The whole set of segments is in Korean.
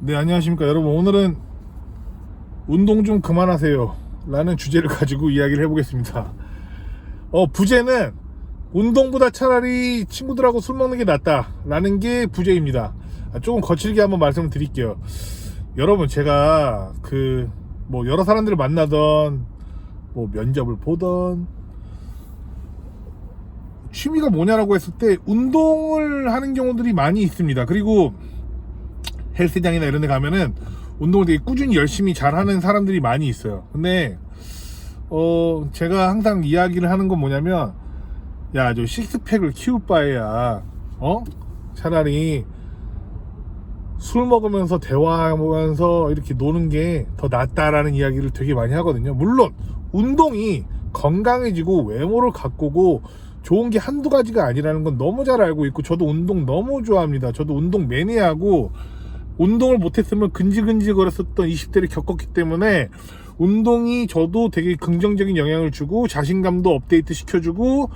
네, 안녕하십니까 여러분. 오늘은 운동 좀 그만하세요 라는 주제를 가지고 이야기를 해보겠습니다. 부제는 운동보다 차라리 친구들하고 술 먹는 게 낫다 라는 게 부제입니다. 조금 거칠게 한번 말씀을 드릴게요. 여러분, 제가 여러 사람들을 만나던 면접을 보던 취미가 뭐냐라고 했을 때 운동을 하는 경우들이 많이 있습니다. 그리고 헬스장이나 이런 데 가면은 운동을 되게 꾸준히 열심히 잘하는 사람들이 많이 있어요. 근데 제가 항상 이야기를 하는 건 뭐냐면, 야, 저 식스팩을 키울 바에야 차라리 술 먹으면서 대화하면서 이렇게 노는 게 더 낫다라는 이야기를 되게 많이 하거든요. 물론 운동이 건강해지고 외모를 가꾸고 좋은 게 한두 가지가 아니라는 건 너무 잘 알고 있고, 저도 운동 너무 좋아합니다. 저도 운동 매니아고, 운동을 못했으면 근질근질거렸었던 20대를 겪었기 때문에 운동이 저도 되게 긍정적인 영향을 주고 자신감도 업데이트 시켜주고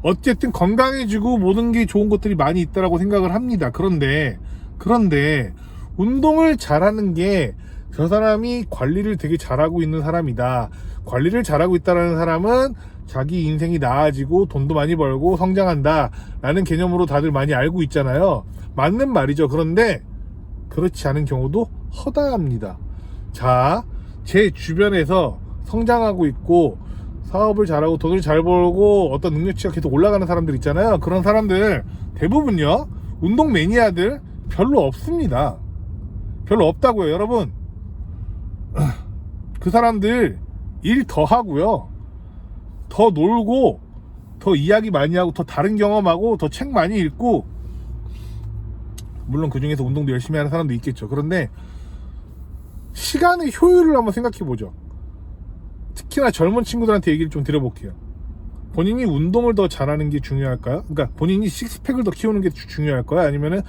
어쨌든 건강해지고 모든 게 좋은 것들이 많이 있다고 생각을 합니다. 그런데 운동을 잘하는 게 저 사람이 관리를 되게 잘하고 있는 사람이다, 관리를 잘하고 있다는 사람은 자기 인생이 나아지고 돈도 많이 벌고 성장한다 라는 개념으로 다들 많이 알고 있잖아요. 맞는 말이죠. 그런데 그렇지 않은 경우도 허다합니다. 자, 제 주변에서 성장하고 있고 사업을 잘하고 돈을 잘 벌고 어떤 능력치가 계속 올라가는 사람들 있잖아요. 그런 사람들 대부분요, 운동 매니아들 별로 없습니다. 별로 없다고요, 여러분. 그 사람들 일 더 하고요, 더 놀고 더 이야기 많이 하고 더 다른 경험하고 더 책 많이 읽고, 물론 그 중에서 운동도 열심히 하는 사람도 있겠죠. 그런데 시간의 효율을 한번 생각해 보죠. 특히나 젊은 친구들한테 얘기를 좀 드려볼게요. 본인이 운동을 더 잘하는 게 중요할까요? 그러니까 본인이 식스팩을 더 키우는 게 중요할까요? 아니면은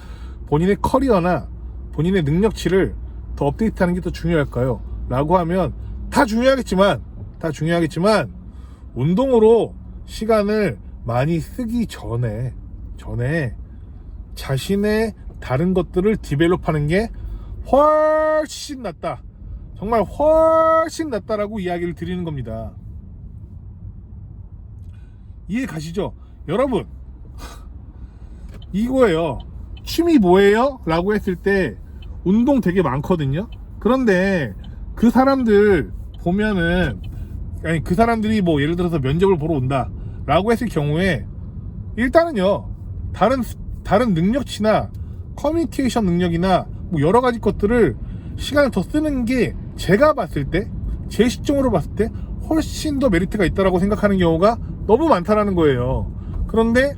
본인의 커리어나 본인의 능력치를 더 업데이트하는 게 더 중요할까요? 라고 하면 다 중요하겠지만 운동으로 시간을 많이 쓰기 전에 자신의 다른 것들을 디벨롭하는 게 훨씬 낫다, 정말 훨씬 낫다라고 이야기를 드리는 겁니다. 이해 가시죠? 여러분, 이거예요. 취미 뭐예요? 라고 했을 때 운동 되게 많거든요. 그런데 그 사람들 보면은, 그 사람들이 예를 들어서 면접을 보러 온다 라고 했을 경우에 일단은요, 다른 능력치나 커뮤니케이션 능력이나 여러 가지 것들을 시간을 더 쓰는 게 제가 봤을 때, 제 시점으로 봤을 때 훨씬 더 메리트가 있다라고 생각하는 경우가 너무 많다라는 거예요. 그런데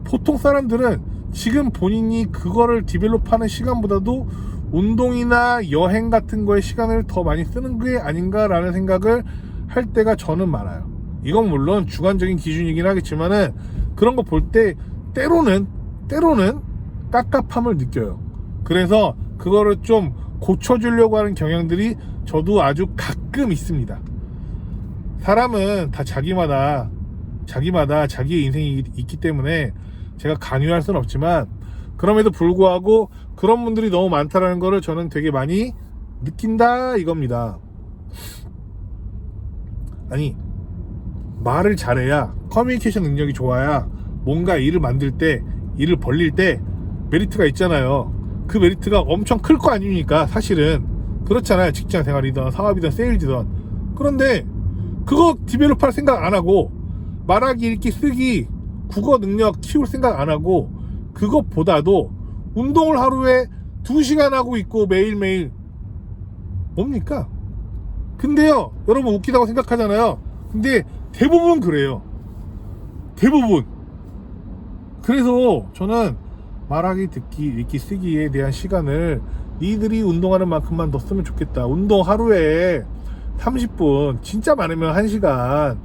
보통 사람들은 지금 본인이 그거를 디벨롭하는 시간보다도 운동이나 여행 같은 거에 시간을 더 많이 쓰는 게 아닌가라는 생각을 할 때가 저는 많아요. 이건 물론 주관적인 기준이긴 하겠지만은 그런 거 볼 때 때로는 깝깝함을 느껴요. 그래서 그거를 좀 고쳐주려고 하는 경향들이 저도 아주 가끔 있습니다. 사람은 다 자기마다 자기의 인생이 있기 때문에 제가 강요할 수는 없지만, 그럼에도 불구하고 그런 분들이 너무 많다라는 거를 저는 되게 많이 느낀다 이겁니다. 아니, 말을 잘해야, 커뮤니케이션 능력이 좋아야 뭔가 일을 만들 때, 일을 벌릴 때 메리트가 있잖아요. 그 메리트가 엄청 클 거 아닙니까? 사실은 그렇잖아요. 직장 생활이든 사업이든 세일즈든. 그런데 그거 디벨롭할 생각 안 하고, 말하기, 읽기, 쓰기, 국어 능력 키울 생각 안 하고, 그것보다도 운동을 하루에 2시간 하고 있고 매일매일 뭡니까? 근데요, 여러분, 웃기다고 생각하잖아요. 근데 대부분 그래요. 대부분. 그래서 저는 말하기, 듣기, 읽기, 쓰기에 대한 시간을 니들이 운동하는 만큼만 더 쓰면 좋겠다. 운동 하루에 30분, 진짜 많으면 1시간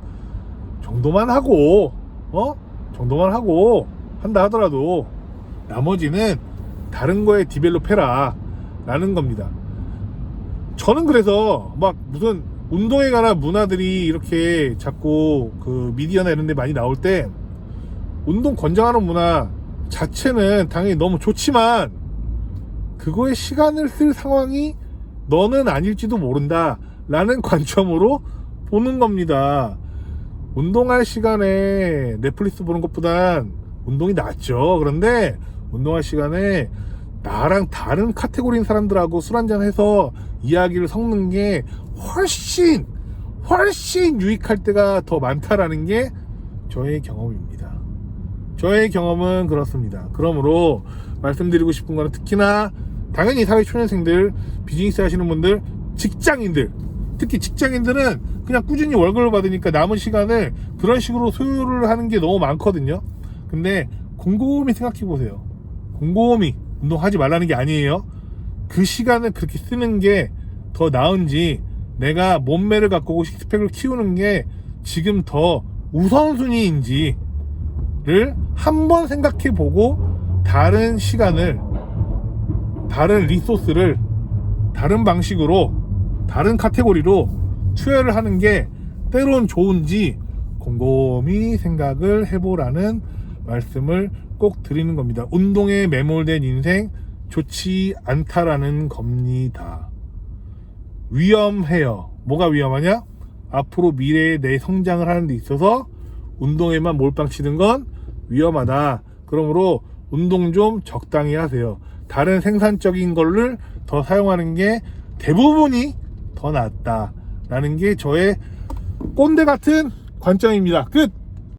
정도만 하고 한다 하더라도 나머지는 다른 거에 디벨롭 해라 라는 겁니다. 저는 그래서 무슨 운동에 관한 문화들이 이렇게 자꾸 미디어나 이런 데 많이 나올 때, 운동 권장하는 문화 자체는 당연히 너무 좋지만 그거에 시간을 쓸 상황이 너는 아닐지도 모른다 라는 관점으로 보는 겁니다. 운동할 시간에 넷플릭스 보는 것보단 운동이 낫죠. 그런데 운동할 시간에 나랑 다른 카테고리인 사람들하고 술 한잔해서 이야기를 섞는 게 훨씬 유익할 때가 더 많다라는 게 저의 경험입니다. 저의 경험은 그렇습니다. 그러므로 말씀드리고 싶은 거는 특히나 당연히 사회초년생들, 비즈니스 하시는 분들, 직장인들, 특히 직장인들은 그냥 꾸준히 월급을 받으니까 남은 시간을 그런 식으로 소요를 하는 게 너무 많거든요. 근데 곰곰이 생각해 보세요. 곰곰이 운동하지 말라는 게 아니에요. 그 시간을 그렇게 쓰는 게 더 나은지, 내가 몸매를 가꾸고 식스팩을 키우는 게 지금 더 우선순위인지를 한번 생각해 보고 다른 시간을, 다른 리소스를 다른 방식으로, 다른 카테고리로 투여를 하는 게 때론 좋은지 곰곰이 생각을 해보라는 말씀을 꼭 드리는 겁니다. 운동에 매몰된 인생 좋지 않다라는 겁니다. 위험해요. 뭐가 위험하냐? 앞으로 미래의 내 성장을 하는 데 있어서 운동에만 몰빵 치는 건 위험하다. 그러므로 운동 좀 적당히 하세요. 다른 생산적인 거를 더 사용하는 게 대부분이 더 낫다 라는 게 저의 꼰대 같은 관점입니다. 끝!